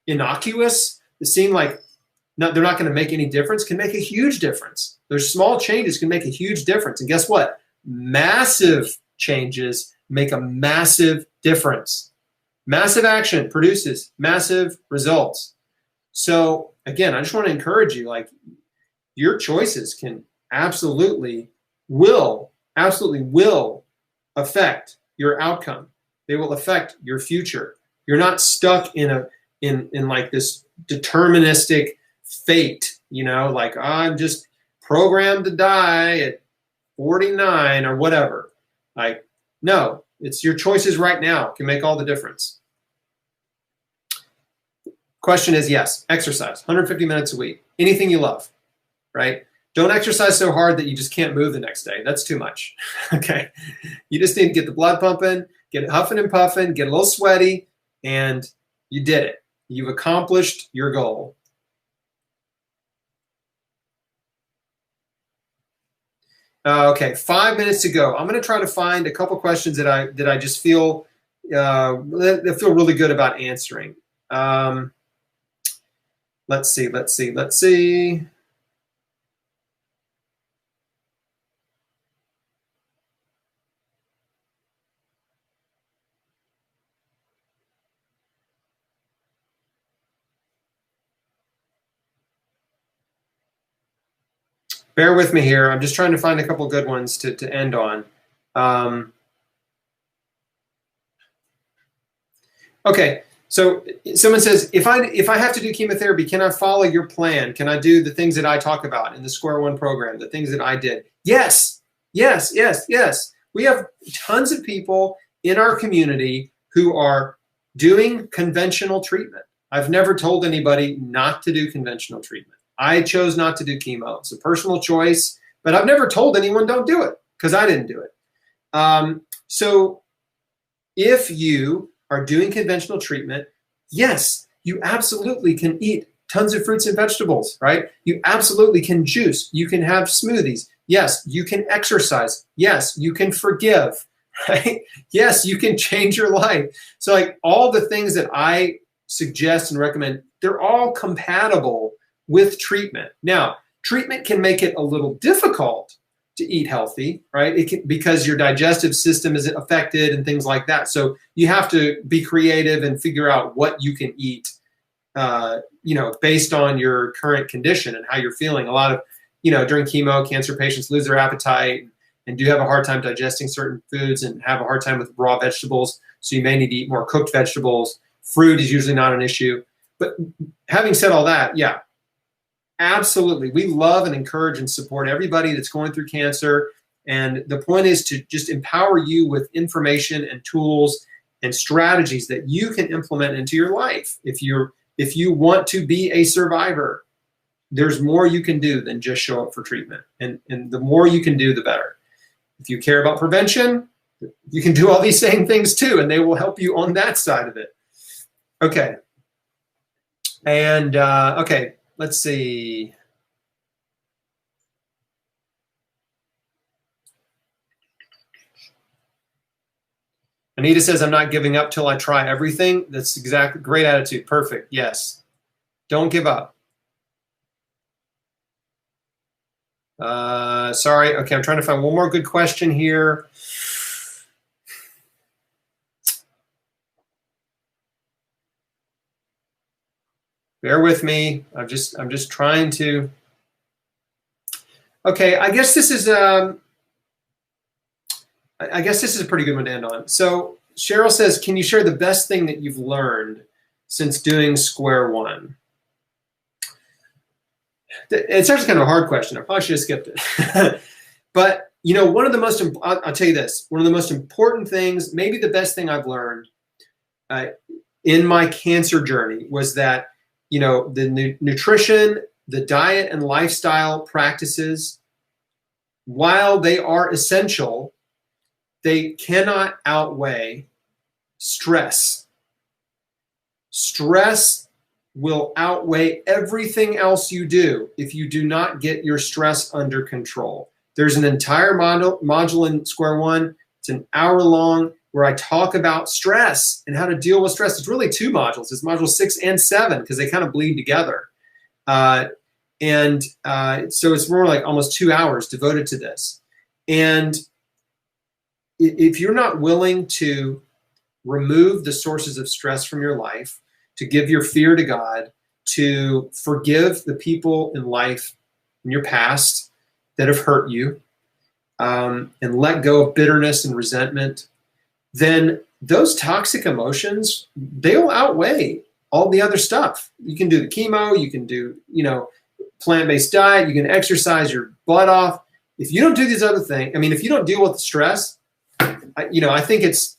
innocuous, that seem like they're not going to make any difference, can make a huge difference. Those small changes can make a huge difference. And guess what? Massive changes make a massive difference. Massive action produces massive results. So again, I just want to encourage you, like, your choices can absolutely will affect your outcome. They will affect your future. You're not stuck in like this deterministic fate, you know, like, I'm just programmed to die at 49 or whatever. Like, no, it's your choices right now can make all the difference. Question is, yes, exercise, 150 minutes a week, anything you love, right? Don't exercise so hard that you just can't move the next day. That's too much, okay? You just need to get the blood pumping, get it huffing and puffing, get a little sweaty, and you did it. You've accomplished your goal. Okay, 5 minutes to go. I'm going to try to find a couple questions that I just feel that feel really good about answering. Let's see. Bear with me here. I'm just trying to find a couple good ones to end on. Okay, so someone says, if I have to do chemotherapy, can I follow your plan? Can I do the things that I talk about in the Square One program, the things that I did? Yes, yes, yes, yes. We have tons of people in our community who are doing conventional treatment. I've never told anybody not to do conventional treatment. I chose not to do chemo. It's a personal choice, but I've never told anyone don't do it because I didn't do it. So if you are doing conventional treatment, yes, you absolutely can eat tons of fruits and vegetables, right? You absolutely can juice. You can have smoothies. Yes, you can exercise. Yes, you can forgive, right? Yes, you can change your life. So like all the things that I suggest and recommend, they're all compatible with treatment. Now, treatment can make it a little difficult to eat healthy, right? It can, because your digestive system is affected and things like that. So you have to be creative and figure out what you can eat, based on your current condition and how you're feeling. A lot of, during chemo, cancer patients lose their appetite and do have a hard time digesting certain foods and have a hard time with raw vegetables. So you may need to eat more cooked vegetables. Fruit is usually not an issue. But having said all that, yeah, absolutely. We love and encourage and support everybody that's going through cancer. And the point is to just empower you with information and tools and strategies that you can implement into your life. If you want to be a survivor, there's more you can do than just show up for treatment. And the more you can do, the better. If you care about prevention, you can do all these same things too, and they will help you on that side of it. Okay. And, okay. Let's see. Anita says, I'm not giving up till I try everything. That's exactly, great attitude. Perfect. Yes. Don't give up. Sorry. Okay. I'm trying to find one more good question here. Bear with me. I'm just trying to. Okay, I guess this is a pretty good one to end on. So Cheryl says, can you share the best thing that you've learned since doing Square One? It's actually kind of a hard question. I probably should have skipped it. But one of the most, I'll tell you this, one of the most important things, maybe the best thing I've learned in my cancer journey was that the nutrition, the diet and lifestyle practices, while they are essential, they cannot outweigh stress. Stress will outweigh everything else you do if you do not get your stress under control. There's an entire module in Square One. It's an hour long where I talk about stress and how to deal with stress. It's really 2 modules. It's module 6 and 7 because they kind of bleed together. So it's more like almost 2 hours devoted to this. And if you're not willing to remove the sources of stress from your life, to give your fear to God, to forgive the people in life in your past that have hurt you, and let go of bitterness and resentment, then those toxic emotions, they'll outweigh all the other stuff. You can do the chemo, you can do, plant-based diet, you can exercise your butt off. If you don't do these other things, if you don't deal with the stress, I think it's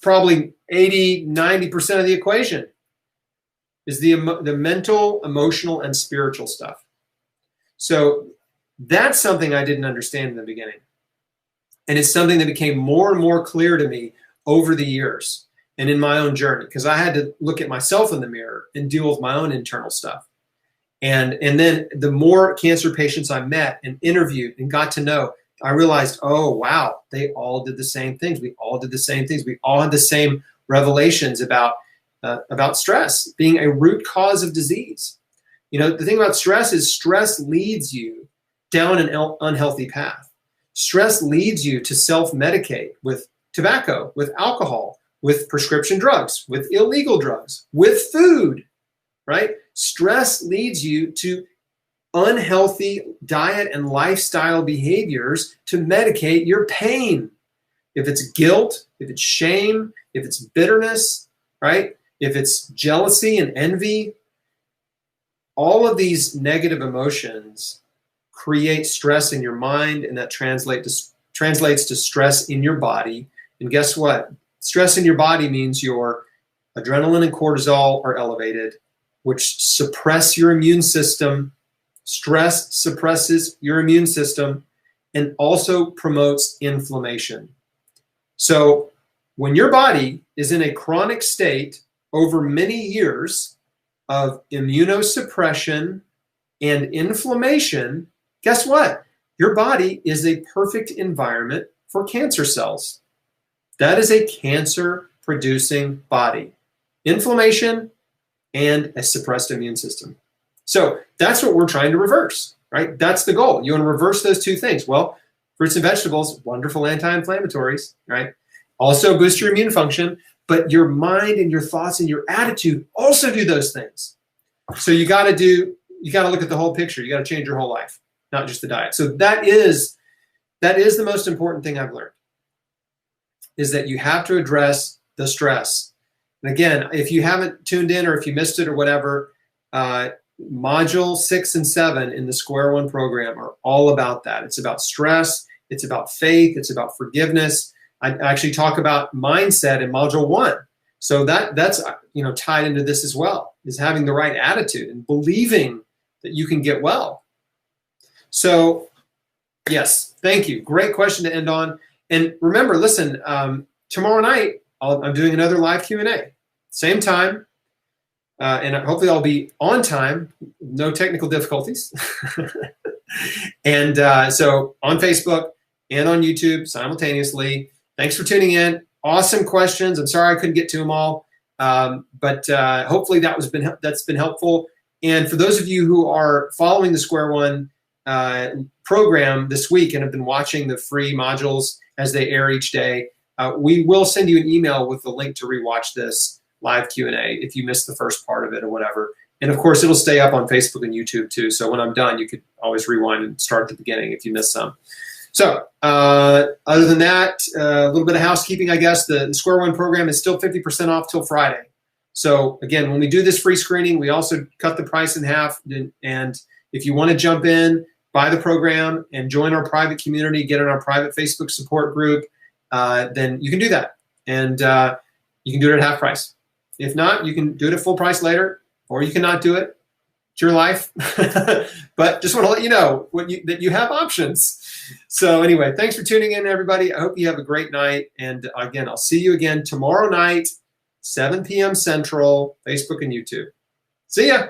probably 80, 90% of the equation is the mental, emotional, and spiritual stuff. So that's something I didn't understand in the beginning. And it's something that became more and more clear to me over the years and in my own journey, because I had to look at myself in the mirror and deal with my own internal stuff. And then the more cancer patients I met and interviewed and got to know, I realized, oh, wow, they all did the same things. We all did the same things. We all had the same revelations about stress being a root cause of disease. The thing about stress is stress leads you down an unhealthy path. Stress leads you to self-medicate with tobacco, with alcohol, with prescription drugs, with illegal drugs, with food, right? Stress leads you to unhealthy diet and lifestyle behaviors to medicate your pain. If it's guilt, if it's shame, if it's bitterness, right? If it's jealousy and envy, all of these negative emotions create stress in your mind, and that translates to stress in your body. And guess what? Stress in your body means your adrenaline and cortisol are elevated, which suppress your immune system. Stress suppresses your immune system and also promotes inflammation. So when your body is in a chronic state over many years of immunosuppression and inflammation, guess what? Your body is a perfect environment for cancer cells. That is a cancer-producing body. Inflammation and a suppressed immune system. So that's what we're trying to reverse, right? That's the goal. You want to reverse those 2 things. Well, fruits and vegetables, wonderful anti-inflammatories, right? Also boost your immune function, but your mind and your thoughts and your attitude also do those things. So you got to look at the whole picture. You got to change your whole life, not just the diet. So that is the most important thing I've learned, is that you have to address the stress. And again, if you haven't tuned in or if you missed it or whatever, module 6 and 7 in the Square One program are all about that. It's about stress. It's about faith. It's about forgiveness. I actually talk about mindset in module 1. So that's tied into this as well, is having the right attitude and believing that you can get well. So yes, thank you. Great question to end on. And remember, listen, tomorrow night, I'm doing another live Q&A, same time. And hopefully I'll be on time, no technical difficulties. And so on Facebook and on YouTube simultaneously. Thanks for tuning in. Awesome questions. I'm sorry I couldn't get to them all, but hopefully that's been helpful. And for those of you who are following the Square One program this week and have been watching the free modules as they air each day, we will send you an email with the link to rewatch this live Q&A if you missed the first part of it or whatever. And of course, it'll stay up on Facebook and YouTube too. So when I'm done, you could always rewind and start at the beginning if you missed some. So other than that, a little bit of housekeeping, I guess. The Square One program is still 50% off till Friday. So again, when we do this free screening, we also cut the price in half. And if you want to jump in, buy the program and join our private community, get in our private Facebook support group, then you can do that. And you can do it at half price. If not, you can do it at full price later. or you cannot do it. It's your life. But just want to let you know that you have options. So anyway, thanks for tuning in, everybody. I hope you have a great night. And again, I'll see you again tomorrow night, 7 p.m. Central, Facebook and YouTube. See ya.